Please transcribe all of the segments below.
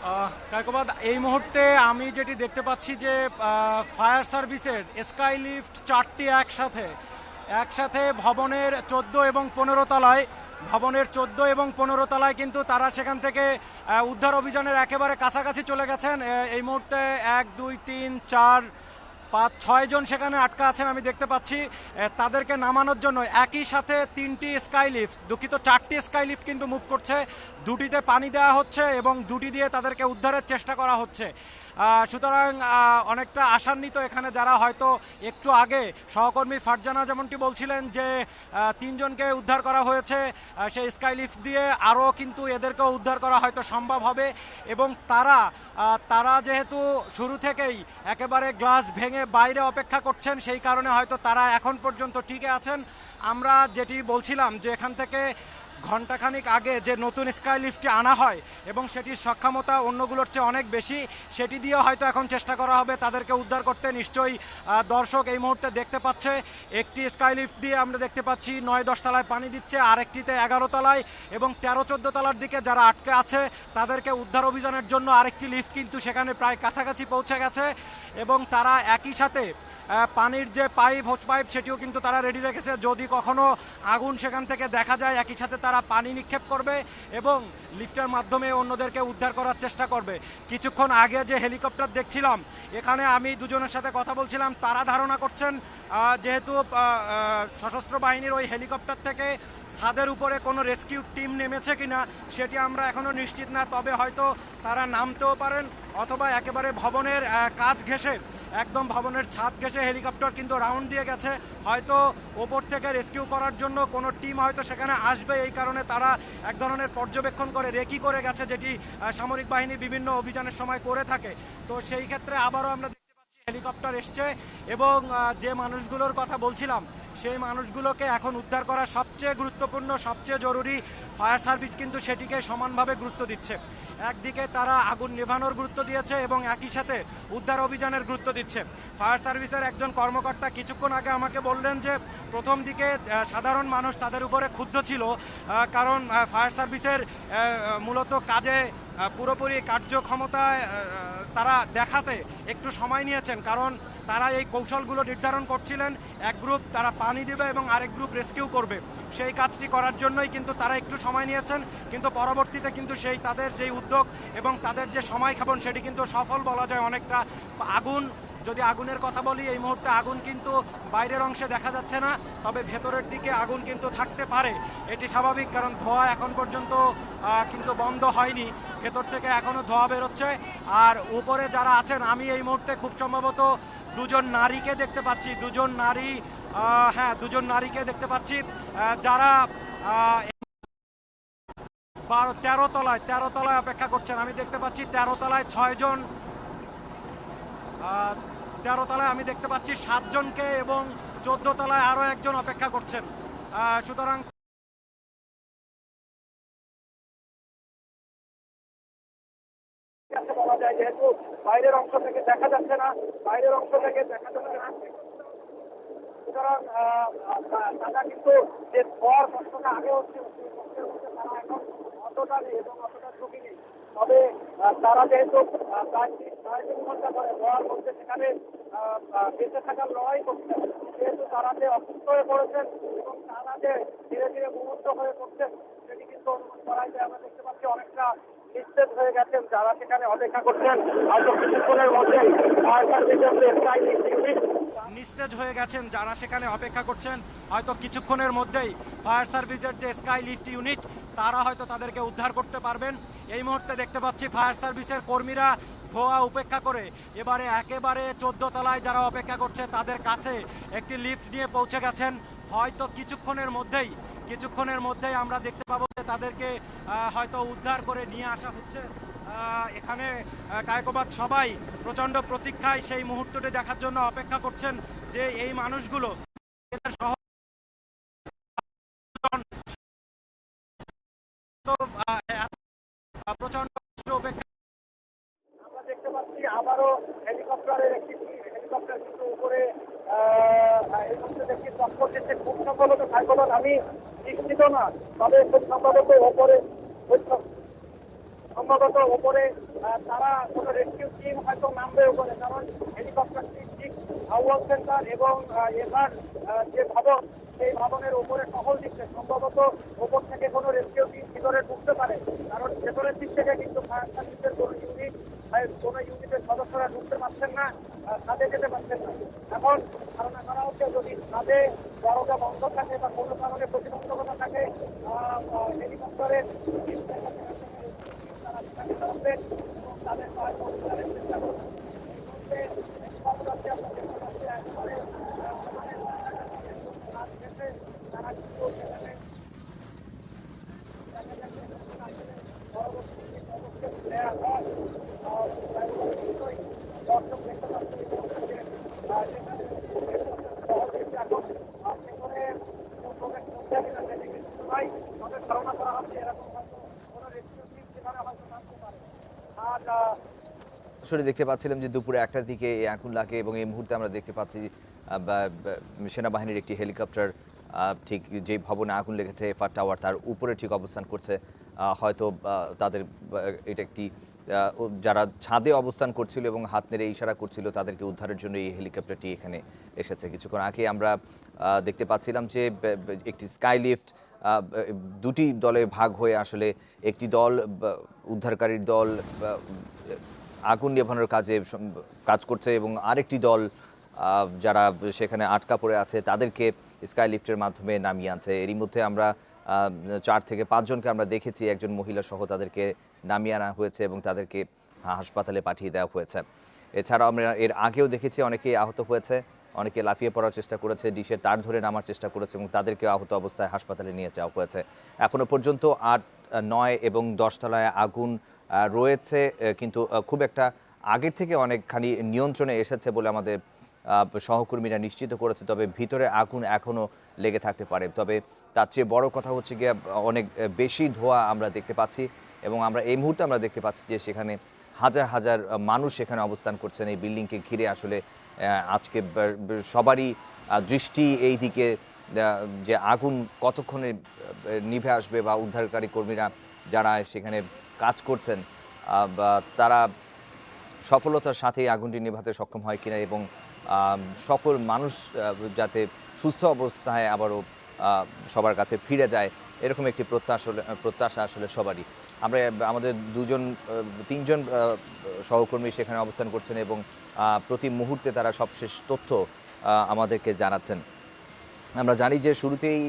কায়কোবাদ, এই মুহূর্তে আমি যেটি দেখতে পাচ্ছি যে ফায়ার সার্ভিসের স্কাই লিফট 4টি একসাথে ভবনের 14 এবং 15 তলায় কিন্তু তারা সেখান থেকে উদ্ধার অভিযানের একেবারে কাছাকাছি চলে গেছেন। এই মুহূর্তে 1 2 3 4 5 6 জন সেখানে আটকা আছেন আমি দেখতে পাচ্ছি। তাদেরকে নামানোর জন্য একই সাথে 3টি স্কাই লিফট, দুঃখিত 4টি স্কাই লিফট কিন্তু মুভ করছে। 2টিতে পানি দেওয়া হচ্ছে এবং 2টি দিয়ে তাদেরকে উদ্ধারের চেষ্টা করা হচ্ছে। সুতরাং অনেকটা আশান্বিত এখানে যারা হয়তো একটু আগে সহকর্মী ফারজানা যেমনটি বলছিলেন যে 3 জনকে উদ্ধার করা হয়েছে সেই স্কাই লিফট দিয়ে, আরও কিন্তু এদেরকেও উদ্ধার করা হয়তো সম্ভব হবে। এবং তারা যেহেতু শুরু থেকেই একেবারে গ্লাস ভেঙে বাইরে অপেক্ষা করছেন, সেই কারণে হয়তো তারা এখন পর্যন্ত টিকে আছেন। আমরা যেটি বলছিলাম যে এখান থেকে ঘণ্টাখানিক আগে যে নতুন স্কাই লিফটটি আনা হয় এবং সেটির সক্ষমতা অন্যগুলোর চেয়ে অনেক বেশি, সেটি দিয়ে হয়তো এখন চেষ্টা করা হবে তাদেরকে উদ্ধার করতে। নিশ্চয়ই দর্শক এই মুহূর্তে দেখতে পাচ্ছে একটি স্কাই লিফট দিয়ে আমরা দেখতে পাচ্ছি 9-10 তলায় পানি দিচ্ছে, আরেকটিতে 11 তলায় এবং 13-14 তলার দিকে যারা আটকে আছে তাদেরকে উদ্ধার অভিযানের জন্য আরেকটি লিফট কিন্তু সেখানে প্রায় কাছাকাছি পৌঁছে গেছে। এবং তারা একই সাথে পানির যে হোস পাইপ সেটিও কিন্তু তারা রেডি রেখেছে, যদি কখনো আগুন সেখান থেকে দেখা যায় একই সাথে তারা পানি নিক্ষেপ করবে এবং লিফটের মাধ্যমে অন্যদেরকে উদ্ধার করার চেষ্টা করবে। কিছুক্ষণ আগে যে হেলিকপ্টার দেখছিলাম, এখানে আমি দুজনের সাথে কথা বলছিলাম, তারা ধারণা করছেন যেহেতু সশস্ত্র বাহিনীর ওই হেলিকপ্টার থেকে ছাদের উপরে কোনো রেস্কিউ টিম নেমেছে কিনা সেটি আমরা এখনও নিশ্চিত না, তবে হয়তো তারা নামতেও পারেন অথবা একেবারে ভবনের কাজ ঘেঁষে একদম ভবনের ছাদ ঘেঁষে হেলিকপ্টার কিন্তু রাউন্ড দিয়ে গেছে, হয়তো ওপর থেকে রেস্কিউ করার জন্য কোনো টিম হয়তো সেখানে আসবে। এই কারণে তারা এক ধরনের পর্যবেক্ষণ করে রেকি করে গেছে, যেটি সামরিক বাহিনী বিভিন্ন অভিযানের সময় করে থাকে। তো সেই ক্ষেত্রে আবারও আমরা দেখতে পাচ্ছি হেলিকপ্টার এসছে এবং যে মানুষগুলোর কথা বলছিলাম সেই মানুষগুলোকে এখন উদ্ধার করা সবচেয়ে গুরুত্বপূর্ণ, সবচেয়ে জরুরি। ফায়ার সার্ভিস কিন্তু সেটিকে সমানভাবে গুরুত্ব দিচ্ছে। একদিকে তারা আগুন নেভানোর গুরুত্ব দিয়েছে এবং একই সাথে উদ্ধার অভিযানের গুরুত্ব দিচ্ছে। ফায়ার সার্ভিসের একজন কর্মকর্তা কিছুক্ষণ আগে আমাকে বললেন যে প্রথম দিকে সাধারণ মানুষ তাদের উপরে ক্ষুব্ধ ছিল, কারণ ফায়ার সার্ভিসের মূলত কাজে পুরোপুরি কার্যক্ষমতায় তারা দেখাতে একটু সময় নিয়েছেন, কারণ তারা এই কৌশলগুলো নির্ধারণ করছিলেন। এক গ্রুপ তারা পানি দেবে এবং আরেক গ্রুপ রেস্কিউ করবে, সেই কাজটি করার জন্যই কিন্তু তারা একটু সময় নিয়েছেন। কিন্তু পরবর্তীতে কিন্তু সেই তাদের যেই উদ্যোগ এবং তাদের যে সময়ক্ষেপণ সেটি কিন্তু সফল বলা যায় অনেকটা। যদি আগুনের কথা বলি, এই মুহূর্তে আগুন কিন্তু বাইরের অংশে দেখা যাচ্ছে না, তবে ভেতরের দিকে আগুন কিন্তু থাকতে পারে, এটি স্বাভাবিক, কারণ ধোঁয়া এখন পর্যন্ত কিন্তু বন্ধ হয়নি, ভেতর থেকে এখনও ধোঁয়া বেরোচ্ছে। আর উপরে যারা আছেন, আমি এই মুহূর্তে খুব সম্ভবত দুজন নারীকে দেখতে পাচ্ছি, দুজন নারীকে দেখতে পাচ্ছি যারা 13 তলায় অপেক্ষা করছেন। আমি দেখতে পাচ্ছি 13 তলায় 6 জন, 13 তলায় আমি দেখতে পাচ্ছি 7 জনকে এবং 14 তলায় আরো একজন অপেক্ষা করছেন। সুতরাং বলা যায় যেহেতু বাইরের অংশ থেকে দেখা যাচ্ছে না, সুতরাং তারা কিন্তু যে ধোয়ার কষ্টটা আগে হচ্ছে তারা এখন অতটা নেই এবং অতটা ঝুঁকি নেই। তবে তারা যেহেতু প্রায় 3 ঘন্টা ধরে ধোয়ার মধ্যে সেখানে বেঁচে থাকার লড়াই করছেন, যেহেতু তারা যে অসুস্থ হয়ে পড়েছেন এবং তারা যে ধীরে ধীরে মুহূর্ত হয়ে পড়ছেন সেটি কিন্তু অনুমান করাই যায়। আমরা দেখতে পাচ্ছি অনেকটা নিস্তেজ হয়ে গেছেন যারা সেখানে অপেক্ষা করছেন, হয়তো কিছুক্ষণের মধ্যে নিস্তেজ হয়ে গেছেন যারা সেখানে অপেক্ষা করছেন, হয়তো কিছুক্ষণের মধ্যেই ফায়ার সার্ভিসের যে স্কাই লিফট ইউনিট তারা হয়তো তাদেরকে উদ্ধার করতে পারবেন। এই মুহূর্তে দেখতে পাচ্ছি ফায়ার সার্ভিসের কর্মীরা ধোঁয়া উপেক্ষা করে এবারে একেবারে 14 তলায় যারা অপেক্ষা করছে তাদের কাছে একটি লিফট নিয়ে পৌঁছে গেছেন। হয়তো কিছুক্ষণের মধ্যেই আমরা দেখতে পাবো যে তাদেরকে হয়তো উদ্ধার করে নিয়ে আসা হচ্ছে। এখানে কায়কোবাদ সবাই প্রচন্ড প্রতীক্ষায় সেই মুহূর্তটি দেখার জন্য অপেক্ষা করছেন যে এই মানুষগুলো প্রচন্ড অপেক্ষা। আমরা দেখতে পাচ্ছি আবারও হেলিকপ্টার কিন্তু উপরে দেখছি টক্কর দিচ্ছে, খুব সম্ভবত কায়কোবাদ, আমি নিশ্চিত না, তবে খুব সম্ভবত ওপরে সম্ভবত ওপরে তারা কোনো রেস্কিউ টিম হয়তো নামবে ওপরে, কারণ হেলিকপ্টারটি ঠিক আউয়াল সেন্টার এবং এবার যে ভবন সেই ভবনের উপরে টহল দিচ্ছে। সম্ভবত ওপর থেকে কোনো রেস্কিউ টিম ভিতরে ঢুকতে পারে, কারণ ভেতরের দিক থেকে কিন্তু ফায়ার সার্ভিসের কোনো ইউনিটের সদস্যরা ঢুকতে পারছেন না, ছাদে যেতে পারছেন না। এখন ধারণা করা হচ্ছে যদি ছাদে দরজা বন্ধ থাকে বা কোনো কারণে প্রতিবন্ধকতা থাকে, হেলিকপ্টারের তারা সেখানে নামবেন এবং তাদের সহায়তা উদ্ধারের চেষ্টা করবেন। এই মুহূর্তে একেবারে তারা কিন্তু সেখানে পরবর্তী পদক্ষেপ নেওয়া হয়। দর্শক দেখতে পাচ্ছি ধারণা করা হচ্ছে এরকম হয়তো কোনো রেস্কিউ টিম সেখানে হয়তো নামতে পারে। আর আসলে দেখতে পাচ্ছিলাম যে দুপুরে 1টার দিকে এই আগুন লাগে এবং এই মুহূর্তে আমরা দেখতে পাচ্ছি সেনাবাহিনীর একটি হেলিকপ্টার ঠিক যে ভবনে আগুন লেগেছে এফআর টাওয়ার তার উপরে ঠিক অবস্থান করছে। হয়তো তাদের এটা একটি যারা ছাদে অবস্থান করছিল এবং হাত নেড়ে ইশারা করছিল তাদেরকে উদ্ধারের জন্য এই হেলিকপ্টারটি এখানে এসেছে। কিছুক্ষণ আগে আমরা দেখতে পাচ্ছিলাম যে একটি স্কাই লিফট দুটি দলে ভাগ হয়ে আসলে একটি দল উদ্ধারকারীর দল আগুন নেভানোর কাজ করছে এবং আরেকটি দল যারা সেখানে আটকা পড়ে আছে তাদেরকে স্কাই লিফটের মাধ্যমে নামিয়ে আনছে। এরই মধ্যে আমরা 4 থেকে 5 জনকে আমরা দেখেছি, একজন মহিলা সহ তাদেরকে নামিয়ে আনা হয়েছে এবং তাদেরকে হাসপাতালে পাঠিয়ে দেওয়া হয়েছে। এছাড়াও আমরা এর আগেও দেখেছি অনেকেই আহত হয়েছে, অনেকে লাফিয়ে পড়ার চেষ্টা করেছে, ডিশের তার ধরে নামার চেষ্টা করেছে এবং তাদেরকে আহত অবস্থায় হাসপাতালে নিয়ে যাওয়া হয়েছে। এখনও পর্যন্ত 8, 9 এবং 10 তলায় আগুন রয়েছে, কিন্তু খুব একটা আগের থেকে অনেকখানি নিয়ন্ত্রণে এসেছে বলে আমাদের সহকর্মীরা নিশ্চিত করেছে। তবে ভিতরে আগুন এখনও লেগে থাকতে পারে। তবে তার চেয়ে বড় কথা হচ্ছে গিয়ে অনেক বেশি ধোঁয়া আমরা দেখতে পাচ্ছি এবং আমরা এই মুহূর্তে আমরা দেখতে পাচ্ছি যে সেখানে হাজার হাজার মানুষ সেখানে অবস্থান করছেন। এই বিল্ডিংকে ঘিরে আসলে আজকে সবারই দৃষ্টি এই দিকে যে আগুন কতক্ষণে নিভে আসবে বা উদ্ধারকারী কর্মীরা যারা সেখানে কাজ করছেন তারা সফলতার সাথেই আগুনটি নেভাতে সক্ষম হয় কিনা এবং সকল মানুষ যাতে সুস্থ অবস্থায় আবারও সবার কাছে ফিরে যায় এরকম একটি প্রত্যাশা আসলে সবারই। আমরা আমাদের 3জন সহকর্মী সেখানে অবস্থান করছেন এবং প্রতি মুহূর্তে তারা সবশেষ তথ্য আমাদেরকে জানাচ্ছেন। আমরা জানি যে শুরুতেই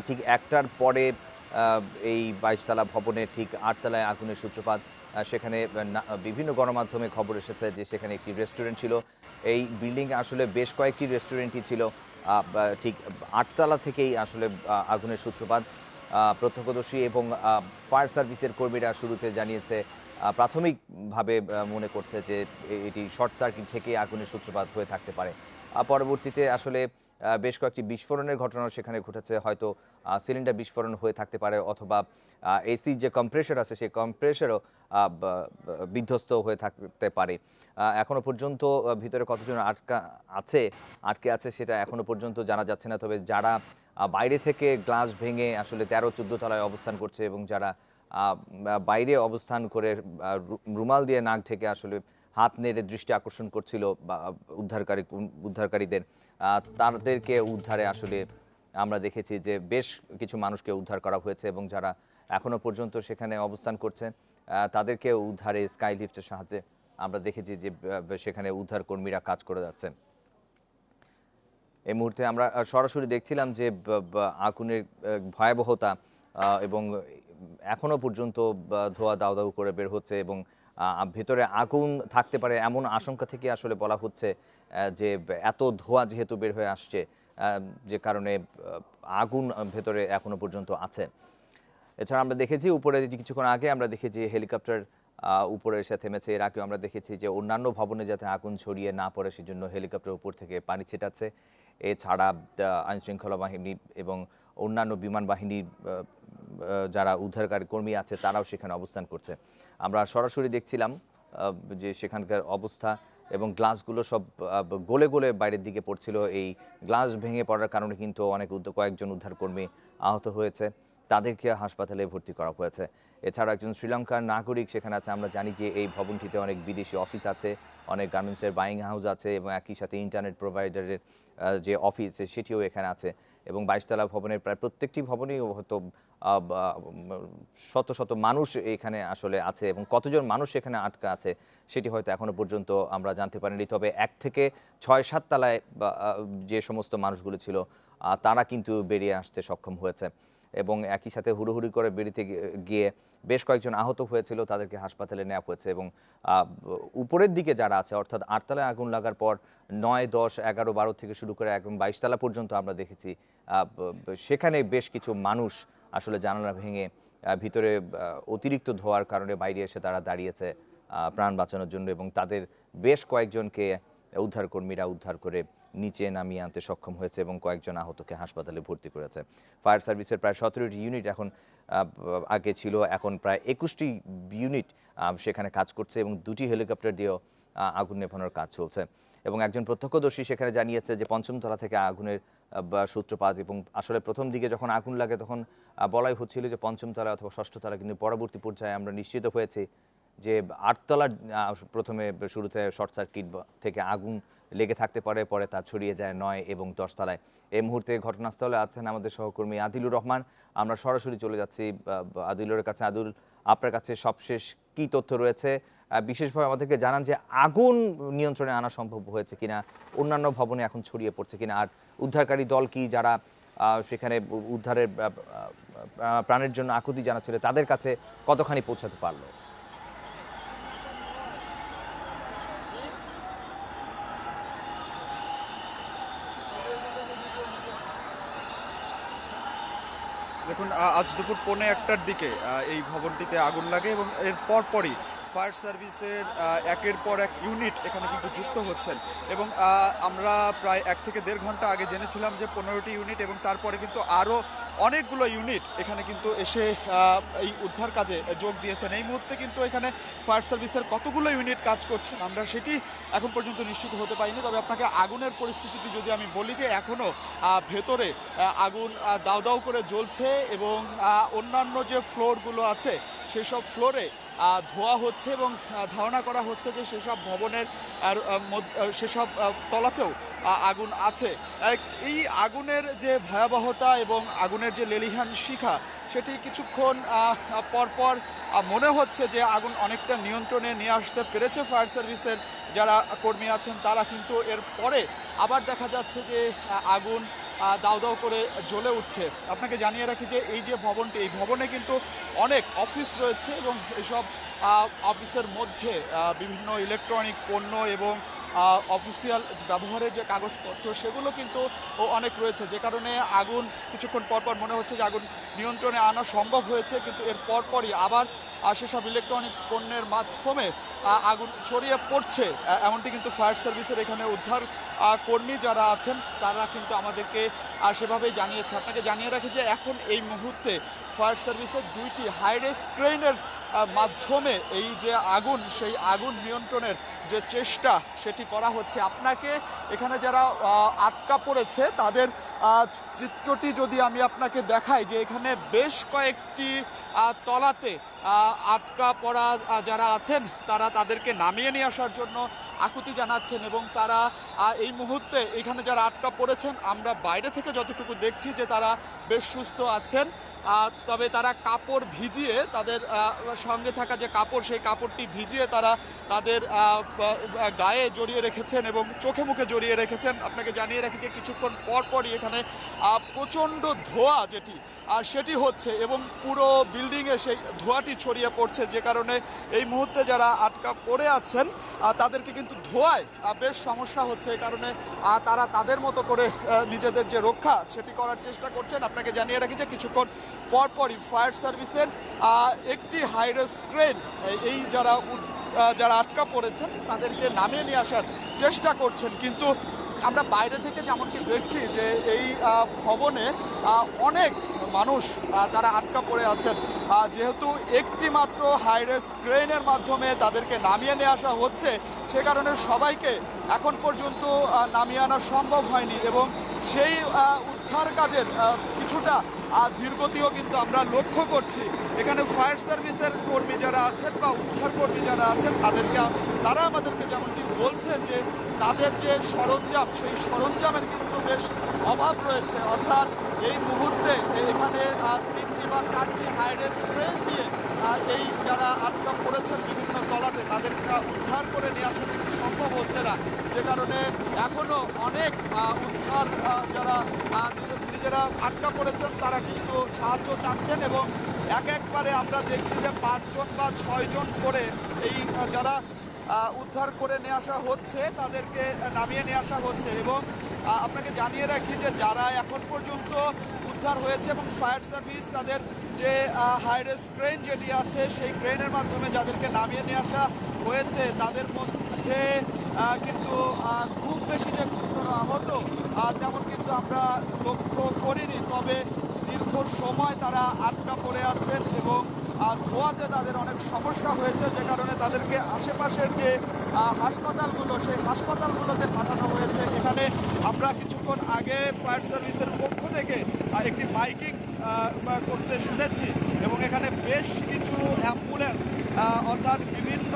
ঠিক 1টার পরে এই 22তলা ভবনে ঠিক 8 তলায় আগুনের সূত্রপাত। সেখানে বিভিন্ন গণমাধ্যমে খবর এসেছে যে সেখানে একটি রেস্টুরেন্ট ছিল। এই বিল্ডিংয়ে আসলে বেশ কয়েকটি রেস্টুরেন্টই ছিল। ঠিক 8 তলা থেকেই আসলে আগুনের সূত্রপাত। প্রত্যক্ষদর্শী এবং ফায়ার সার্ভিসের কর্মীরা শুরুতে জানিয়েছে, প্রাথমিকভাবে মনে করছে যে এটি শর্ট সার্কিট থেকেই আগুনের সূত্রপাত হয়ে থাকতে পারে। পরবর্তীতে আসলে বেশ কয়েকটি বিস্ফোরণের ঘটনাও সেখানে ঘটেছে। হয়তো সিলিন্ডার বিস্ফোরণ হয়ে থাকতে পারে অথবা এসি যে কম্প্রেসার আছে সেই কম্প্রেসারও বিধ্বস্ত হয়ে থাকতে পারে। এখনও পর্যন্ত ভিতরে কতজন আটকে আছে সেটা এখনও পর্যন্ত জানা যাচ্ছে না। তবে যারা বাইরে থেকে গ্লাস ভেঙে আসলে 13-14 তলায় অবস্থান করছে এবং যারা বাইরে অবস্থান করে রুমাল দিয়ে নাক ঢেকে আসলে হাত নেড়ে দৃষ্টি আকর্ষণ করছিল বা উদ্ধারকারীদের, তাদেরকে উদ্ধারে আসলে আমরা দেখেছি যে বেশ কিছু মানুষকে উদ্ধার করা হয়েছে এবং যারা এখনও পর্যন্ত সেখানে অবস্থান করছেন তাদেরকে উদ্ধারে স্কাই লিফটের সাহায্যে আমরা দেখেছি যে সেখানে উদ্ধার কর্মীরা কাজ করে যাচ্ছেন। এই মুহূর্তে আমরা সরাসরি দেখছিলাম যে আগুনের ভয়াবহতা এবং এখনও পর্যন্ত ধোঁয়া দাউ দাউ করে বের হচ্ছে এবং ভেতরে আগুন থাকতে পারে এমন আশঙ্কা থেকে আসলে বলা হচ্ছে যে এত ধোঁয়া যেহেতু বের হয়ে আসছে যে কারণে আগুন ভেতরে এখনো পর্যন্ত আছে। এছাড়া আমরা দেখেছি উপরে কিছুক্ষণ আগে আমরা দেখেছি হেলিকপ্টার উপরে এসে থেমেছে। এর আগেও আমরা দেখেছি যে অন্যান্য ভবনে যাতে আগুন ছড়িয়ে না পড়ে সেজন্য হেলিকপ্টার উপর থেকে পানি ছিটাচ্ছে। এছাড়া আইনশৃঙ্খলা বাহিনী এবং অন্যান্য বিমান বাহিনীর যারা উদ্ধারকারী কর্মী আছে তারাও সেখানে অবস্থান করছে। আমরা সরাসরি দেখছিলাম যে সেখানকার অবস্থা এবং গ্লাসগুলো সব গলে গলে বাইরের দিকে পড়ছিল। এই গ্লাস ভেঙে পড়ার কারণে কিন্তু কয়েকজন উদ্ধারকর্মী আহত হয়েছে তাদেরকে হাসপাতালে ভর্তি করা হয়েছে। এছাড়া একজন শ্রীলঙ্কার নাগরিক সেখানে আছে। আমরা জানি যে এই ভবনটিতে অনেক বিদেশি অফিস আছে, অনেক গার্মেন্টসের বাইং হাউস আছে এবং একই সাথে ইন্টারনেট প্রোভাইডারের যে অফিস সেটিও এখানে আছে এবং 22তলা ভবনের প্রায় প্রত্যেকটি ভবনেই হয়তো শত শত মানুষ এখানে আসলে আছে এবং কতজন মানুষ এখানে আটকা আছে সেটি হয়তো এখনো পর্যন্ত আমরা জানতে পারিনি। তবে 1 থেকে 6-7 তলায় যে সমস্ত মানুষগুলো ছিল তারা কিন্তু বেরিয়ে আসতে সক্ষম হয়েছে এবং একই সাথে হুড়োহুড়ি করে বেরিয়ে গিয়ে বেশ কয়েকজন আহত হয়েছিল, তাদেরকে হাসপাতালে নেওয়া হয়েছে এবং উপরের দিকে যারা আছে অর্থাৎ 8 তলায় আগুন লাগার পর 9, 10, 11, 12 থেকে শুরু করে একদম 22 তলা পর্যন্ত আমরা দেখেছি সেখানে বেশ কিছু মানুষ আসলে জানালা ভেঙে ভিতরে অতিরিক্ত ধোঁয়ার কারণে বাইরে এসে তারা দাঁড়িয়েছে প্রাণ বাঁচানোর জন্য এবং তাদের বেশ কয়েকজনকে উদ্ধারকর্মীরা উদ্ধার করে নিচে নামিয়ে আনতে সক্ষম হয়েছে এবং কয়েকজন আহতকে হাসপাতালে ভর্তি করেছে। ফায়ার সার্ভিসের প্রায় 17টি ইউনিট এখন আগে ছিল, এখন প্রায় 21টি ইউনিট সেখানে কাজ করছে এবং 2টি হেলিকপ্টার দিয়েও আগুন নেভানোর কাজ চলছে এবং একজন প্রত্যক্ষদর্শী সেখানে জানিয়েছে যে 5ম তলা থেকে আগুনের সূত্রপাত এবং আসলে প্রথম দিকে যখন আগুন লাগে তখন বলাই হচ্ছিল যে 5ম তলা অথবা 6ষ্ঠ তলা, কিন্তু পরবর্তী পর্যায়ে আমরা নিশ্চিত হয়েছি যে 8 তলার প্রথমে শুরুতে শর্ট সার্কিট থেকে আগুন লেগে থাকতে পারে, পরে তা ছড়িয়ে যায় 9 এবং 10 তলায়। এই মুহূর্তে ঘটনাস্থলে আছেন আমাদের সহকর্মী আদিলুর রহমান। আমরা সরাসরি চলে যাচ্ছি আদিলুরের কাছে। আদিল, আপনার কাছে সবশেষ কি তথ্য রয়েছে? বিশেষভাবে আমাদেরকে জানান যে আগুন নিয়ন্ত্রণে আনা সম্ভব হয়েছে কিনা, অন্যান্য ভবনে এখন ছড়িয়ে পড়ছে কিনা, আর উদ্ধারকারী দল কি যারা সেখানে উদ্ধারের প্রাণের জন্য আকুতি জানাচ্ছিল তাদের কাছে কতখানি পৌঁছাতে পারলো? দেখুন, আজ দুপুর 1:15টার দিকে এই ভবনটিতে আগুন লাগে এবং এর পরপরই ফায়ার সার্ভিসের একের পর এক ইউনিট এখানে কিন্তু যুক্ত হচ্ছেন এবং আমরা প্রায় 1 থেকে 1.5 ঘন্টা আগে জেনেছিলাম যে 15টি ইউনিট এবং তারপরে কিন্তু আরও অনেকগুলো ইউনিট এখানে কিন্তু এসে এই উদ্ধার কাজে যোগ দিয়েছেন। এই মুহূর্তে কিন্তু এখানে ফায়ার সার্ভিসের কতগুলো ইউনিট কাজ করছেন আমরা সেটি এখন পর্যন্ত নিশ্চিত হতে পারিনি। তবে আপনাকে আগুনের পরিস্থিতিটি যদি আমি বলি যে এখনও ভেতরে আগুন দাউ দাউ করে জ্বলছে এবং অন্যান্য যে ফ্লোরগুলো আছে সেই সব ফ্লোরে ধোয়া হচ্ছে এবং ধারণা করা হচ্ছে যে সেসব ভবনের সেসব তলাতেও আগুন আছে। এই আগুনের যে ভয়াবহতা এবং আগুনের যে লেলিহান শিখা সেটি কিছুক্ষণ পরপর মনে হচ্ছে যে আগুন অনেকটা নিয়ন্ত্রণে নিয়ে আসতে পেরেছে ফায়ার সার্ভিসের যারা কর্মী আছেন তারা, কিন্তু এর পরে আবার দেখা যাচ্ছে যে আগুন দাউ দাউ করে জ্বলে উঠছে। আপনাকে জানিয়ে রাখি যে এই যে ভবনটি, এই ভবনে কিন্তু অনেক অফিস রয়েছে এবং এসব অফিসের মধ্যে বিভিন্ন ইলেকট্রনিক পণ্য এবং অফিসিয়াল ব্যবহারের যে কাগজপত্র সেগুলো কিন্তু অনেক রয়েছে, যে কারণে আগুন কিছুক্ষণ পরপর মনে হচ্ছে যে আগুন নিয়ন্ত্রণে আনা সম্ভব হয়েছে, কিন্তু এর পরপরই আবার সেসব ইলেকট্রনিক্স পণ্যের মাধ্যমে আগুন ছড়িয়ে পড়ছে। এমনটি কিন্তু ফায়ার সার্ভিসের এখানে উদ্ধার কর্মী যারা আছেন তারা কিন্তু আমাদেরকে সেভাবেই জানিয়েছে। আপনাকে জানিয়ে রাখি যে এখন এই মুহূর্তে ফায়ার সার্ভিসের 2টি হাইরেস ক্রেনের মাধ্যমে এই যে আগুন সেই আগুন নিয়ন্ত্রণের যে চেষ্টা সেটি করা হচ্ছে। আপনাকে এখানে যারা আটকা পড়েছে তাদের চিত্রটি যদি আমি আপনাকে দেখাই যে এখানে বেশ কয়েকটি তলাতে আটকা পড়া যারা আছেন তারা তাদেরকে নামিয়ে নিয়ে আসার জন্য আকুতি জানাচ্ছেন এবং তারা এই মুহূর্তে এখানে যারা আটকা পড়েছেন আমরা বাইরে থেকে যতটুকু দেখছি যে তারা বেশ সুস্থ আছেন, তবে তারা কাপড় ভিজিয়ে তাদের সঙ্গে থাকা যে কাপড় সেই কাপড়টি ভিজিয়ে তারা তাদের গায়ে জড়িয়ে রেখেছেন এবং চোখে মুখে জড়িয়ে রেখেছেন। আপনাকে জানিয়ে রাখি যে কিছুক্ষণ পরপরই এখানে প্রচণ্ড ধোঁয়া সেটি হচ্ছে এবং পুরো বিল্ডিংয়ে সেই ধোঁয়াটি ছড়িয়ে পড়ছে, যে কারণে এই মুহূর্তে যারা আটকা পড়ে আছেন তাদেরকে কিন্তু ধোঁয়ায় বেশ সমস্যা হচ্ছে। এই কারণে তারা তাদের মতো করে নিজেদের যে রক্ষা সেটি করার চেষ্টা করছেন। আপনাকে জানিয়ে রাখি যে কিছুক্ষণ পরপরই ফায়ার সার্ভিসের একটি হাইরেস ক্রেন এই যারা আটকা পড়েছেন তাদেরকে নামিয়ে নিয়ে আসার চেষ্টা করছেন, কিন্তু আমরা বাইরে থেকে যেমনটি দেখছি যে এই ভবনে অনেক মানুষ তারা আটকা পড়ে আছেন। যেহেতু একটি মাত্র হাইরেস ক্রেনের মাধ্যমে তাদেরকে নামিয়ে নিয়ে আসা হচ্ছে সে কারণে সবাইকে এখন পর্যন্ত নামিয়ে আনা সম্ভব হয়নি এবং সেই উদ্ধার কাজের কিছুটা ধীরগতিও কিন্তু আমরা লক্ষ্য করছি। এখানে ফায়ার সার্ভিসের কর্মী যারা আছেন বা উদ্ধার কর্মী যারা আছেন তারা আমাদেরকে যেমনটি বলছেন যে তাদের যে সরঞ্জাম সেই সরঞ্জামের কিন্তু বেশ অভাব রয়েছে, অর্থাৎ এই মুহূর্তে এখানে 3টি বা 4টি হাইরেস্ট ক্রেন দিয়ে এই যারা আটকা পড়েছেন বিভিন্ন তলাতে তাদেরকে উদ্ধার করে নিয়ে আসা কিন্তু সম্ভব হচ্ছে না, যে কারণে এখনো অনেক উদ্ধার যারা নিজেরা আটকা পড়েছেন তারা কিন্তু সাহায্য চাচ্ছেন এবং একবারে আমরা দেখছি যে 5 জন বা 6 জন করে এই যারা উদ্ধার করে নিয়ে আসা হচ্ছে তাদেরকে নামিয়ে নিয়ে আসা হচ্ছে। এবং আপনাকে জানিয়ে রাখি যে যারা এখন পর্যন্ত উদ্ধার হয়েছে এবং ফায়ার সার্ভিস তাদের যে হাইরেস্ট ক্রেন যেটি আছে সেই ক্রেনের মাধ্যমে যাদেরকে নামিয়ে নিয়ে আসা হয়েছে তাদের মধ্যে কিন্তু খুব বেশি যে গুরুতর আহত তেমন কিন্তু আমরা লক্ষ্য করিনি, তবে দীর্ঘ সময় তারা আটকা পড়ে আছেন এবং ধোয়াতে তাদের অনেক সমস্যা হয়েছে, যে কারণে তাদেরকে আশেপাশের যে হাসপাতালগুলো সেই হাসপাতালগুলোতে পাঠানো হয়েছে। এখানে আমরা কিছুক্ষণ আগে ফায়ার সার্ভিসের পক্ষ থেকে একটি মাইকিং করতে শুনেছি এবং এখানে বেশ কিছু অ্যাম্বুলেন্স অর্থাৎ বিভিন্ন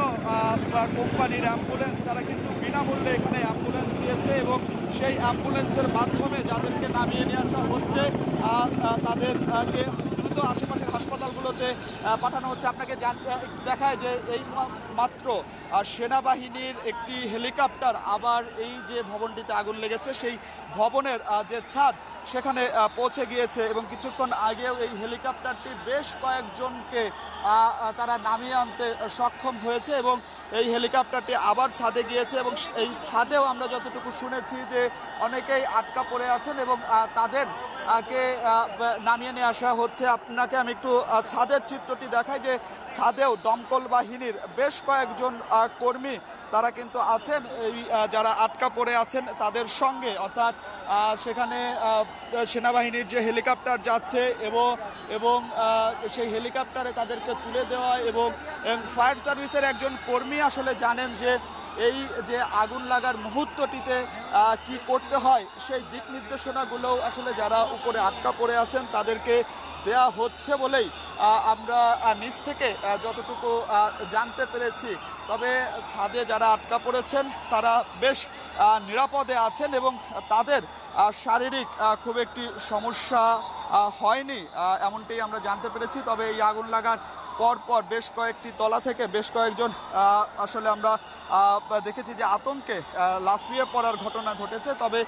কোম্পানির অ্যাম্বুলেন্স তারা কিন্তু বিনামূল্যে এখানে অ্যাম্বুলেন্স দিয়েছে এবং সেই অ্যাম্বুলেন্সের মাধ্যমে যাদেরকে নামিয়ে নিয়ে আসা হচ্ছে তাদেরকে দ্রুত আশেপাশের হাসপাতালগুলোতে পাঠানো হচ্ছে। আপনাকে একটু দেখায় যে এই মাত্র সেনাবাহিনীর একটি হেলিকপ্টার আবার এই যে ভবনটিতে আগুন লেগেছে সেই ভবনের যে ছাদ সেখানে পৌঁছে গিয়েছে এবং কিছুক্ষণ আগেও এই হেলিকপ্টারটি বেশ কয়েকজনকে তারা নামিয়ে আনতে সক্ষম হয়েছে এবং এই হেলিকপ্টারটি আবার ছাদে গিয়েছে এবং এই ছাদেও আমরা যতটুকু শুনেছি যে অনেকেই আটকা পড়ে আছেন এবং তাদেরকে নামিয়ে নিয়ে আসা হচ্ছে। আপনাকে আমি একটু ছাদের চিত্রটি দেখাই যে ছাদেও দমকল বাহিনীর বেশ কয়েকজন কর্মী তারা কিন্তু আছেন এই যারা আটকা পড়ে আছেন তাদের সঙ্গে, অর্থাৎ সেখানে সেনাবাহিনীর যে হেলিকপ্টার যাচ্ছে এবং সেই হেলিকপ্টারে তাদেরকে তুলে দেওয়া এবং ফায়ার সার্ভিসের একজন কর্মী আসলে জানেন যে এই যে আগুন লাগার মুহূর্তটিতে কি করতে হয় সেই দিক নির্দেশনাগুলোও আসলে যারা উপরে আটকা পড়ে আছেন তাদেরকে দেয়া হচ্ছে বলেই আমরা নিচ থেকে যতটুকু জানতে পেরেছি। তবে ছাদে যারা আটকা পড়েছেন তারা বেশ নিরাপদে আছেন এবং তাদের শারীরিক খুব একটি সমস্যা হয়নি এমনটি আমরা জানতে পেরেছি। তবে এই আগুন লাগার পরপর বেশ কয়েকটি তলা থেকে বেশ কয়েকজন আসলে আমরা দেখেছি যে আতঙ্কে লাফিয়ে পড়ার ঘটনা ঘটেছে, তবে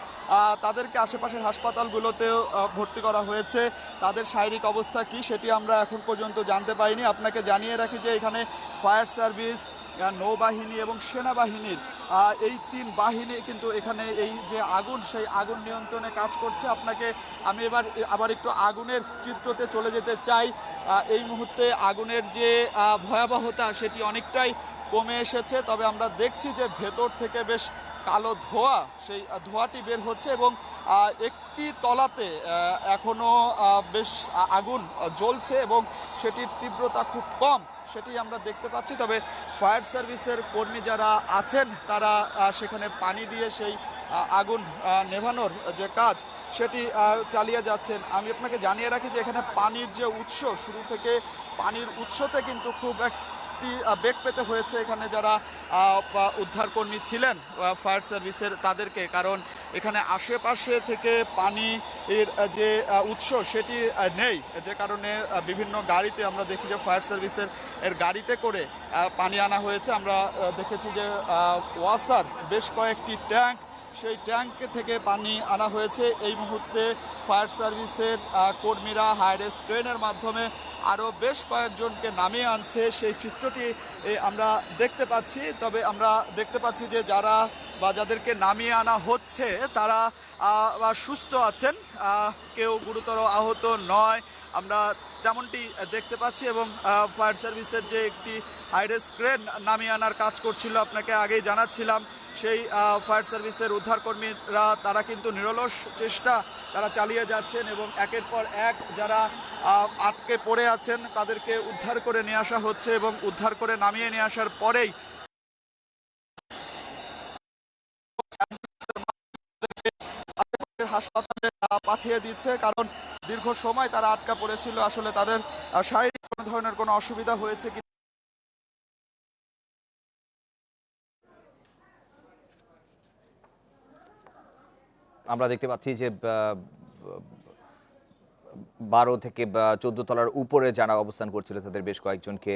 তাদেরকে আশেপাশের হাসপাতালগুলোতেও ভর্তি করা হয়েছে। তাদের শারীরিক অবস্থা কি সেটি আমরা এখন পর্যন্ত জানতে পারিনি। আপনাকে জানিয়ে রাখি যে এখানে ফায়ার সার্ভিস, নৌবাহিনী এবং সেনাবাহিনীর এই 3 বাহিনী কিন্তু এখানে এই যে আগুন সেই আগুন নিয়ন্ত্রণে কাজ করছে। আপনাকে আমি আবার একটু আগুনের চিত্রতে চলে যেতে চাই। এই মুহূর্তে আগুনের যে ভয়াবহতা সেটি অনেকটাই কমে এসেছে, তবে আমরা দেখছি যে ভেতর থেকে বেশ কালো ধোঁয়া, সেই ধোঁয়াটি বের হচ্ছে এবং একটি তলাতে এখনো বেশ আগুন জ্বলছে এবং সেটির তীব্রতা খুব কম সেটি আমরা দেখতে পাচ্ছি। তবে ফায়ার সার্ভিসের কর্মী যারা আছেন তারা সেখানে পানি দিয়ে সেই আগুন নেভানোর যে কাজ সেটি চালিয়ে যাচ্ছেন। আমি আপনাকে জানিয়ে রাখি যে এখানে পানির যে উৎস, শুরু থেকে পানির উৎসতে কিন্তু খুব বেগ পেতে হয়েছে এখানে যারা উদ্ধারকর্মী ছিলেন ফায়ার সার্ভিসের তাদেরকে, কারণ এখানে আশেপাশে থেকে পানির যে উৎস সেটি নেই, যে কারণে বিভিন্ন গাড়িতে আমরা দেখি যে ফায়ার সার্ভিসের গাড়িতে করে পানি আনা হয়েছে। আমরা দেখেছি যে ওয়াসার বেশ কয়েকটি ট্যাঙ্ক, সেই ট্যাঙ্ক থেকে পানি আনা হয়েছে। এই মুহূর্তে ফায়ার সার্ভিসের কর্মীরা হাইরেস্ট ক্রেনের মাধ্যমে আরও বেশ কয়েকজনকে নামিয়ে আনছে, সেই চিত্রটি আমরা দেখতে পাচ্ছি। তবে আমরা দেখতে পাচ্ছি যে যাদেরকে নামিয়ে আনা হচ্ছে তারা সুস্থ আছেন, কেউ গুরুতর আহত নয়, আমরা তেমনটি দেখতে পাচ্ছি। এবং ফায়ার সার্ভিসের যে একটি হাইরেস্ট ক্রেন নামিয়ে আনার কাজ করছিল আপনাকে আগেই জানাচ্ছিলাম, সেই ফায়ার সার্ভিসের উদ্ধারকর্মীরা তারা কিন্তু নিরলস চেষ্টা তারা চালিয়ে যাচ্ছেন এবং একের পর এক যারা আটকে পড়ে আছেন তাদেরকে উদ্ধার করে নিয়ে আসা হচ্ছে এবং উদ্ধার করে নামিয়ে নিয়ে আসার পরেই হাসপাতালে পাঠিয়ে দিচ্ছে, কারণ দীর্ঘ সময় তারা আটকা পড়েছিল। আসলে তাদের শারীরিক কোনো ধরনের কোনো অসুবিধা হয়েছে কি আমরা দেখতে পাচ্ছি যে 12 থেকে 14 তলার উপরে যারা অবস্থান করছিল তাদের বেশ কয়েকজনকে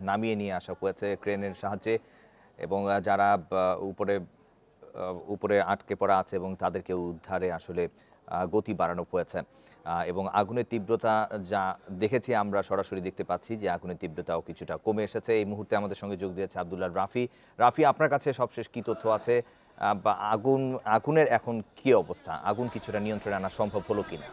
নামিয়ে নিয়ে আসা হয়েছে ক্রেনের সাহায্যে, এবং যারা উপরে উপরে আটকে পড়া আছে এবং তাদেরকে উদ্ধারে আসলে গতি বাড়ানো হয়েছে। এবং আগুনের তীব্রতা যা দেখেছি আমরা সরাসরি দেখতে পাচ্ছি যে আগুনের তীব্রতাও কিছুটা কমে এসেছে। এই মুহূর্তে আমাদের সঙ্গে যোগ দিয়েছে আব্দুল্লাহ রাফি। রাফি, আপনার কাছে সবশেষ কি তথ্য আছে, বা আগুনের এখন কি অবস্থা? আগুন কিছুটা নিয়ন্ত্রণে আনা সম্ভব হলো কিনা?